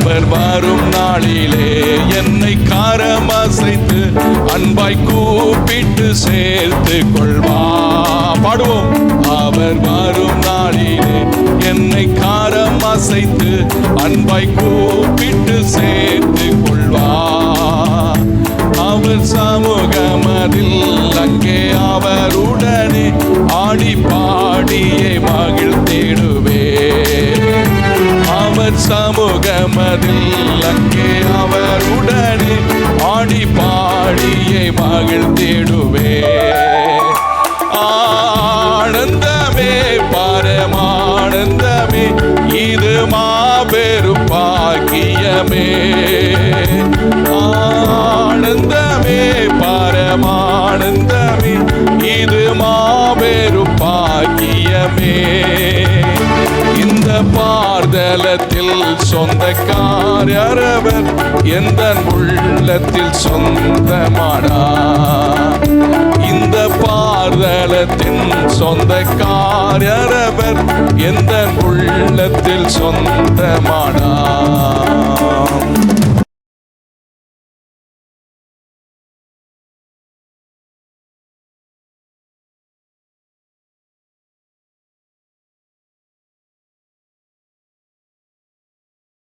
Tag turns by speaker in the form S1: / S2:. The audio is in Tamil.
S1: அவர் வரும் நாளிலே என்னை கரம் அசைத்து அன்பாய் கூப்பிட்டு சேர்த்து கொள்வார். பாடுவோம். அவர் வரும் நாளிலே என்னை கரம் அசைத்து அன்பாய் கூப்பிட்டு சேர்த்து கொள்வார். அவர் சமூகமதில் அங்கே அவருடனே ஆடி பாடியே மகிழ்ந்திடுவே. அவர் சமூகமதில் அங்கே அவருடனே ஆடி பாடியே மகிழ்ந்திடுவே. ஆனந்தமே பரமானந்தமே இது மாபெரும் பாக்கியமே. ஆனந்தமே பரமானந்தமே இது மாபெரும் பாக்கியமே. இந்த பார்தலத்தில் சொந்தக்காரவர் எந்த உள்ளத்தில் சொந்தமானார். இந்த பார்தலத்தின் சொந்தக்காரவர் எந்த உள்ளத்தில் சொந்தமானார்.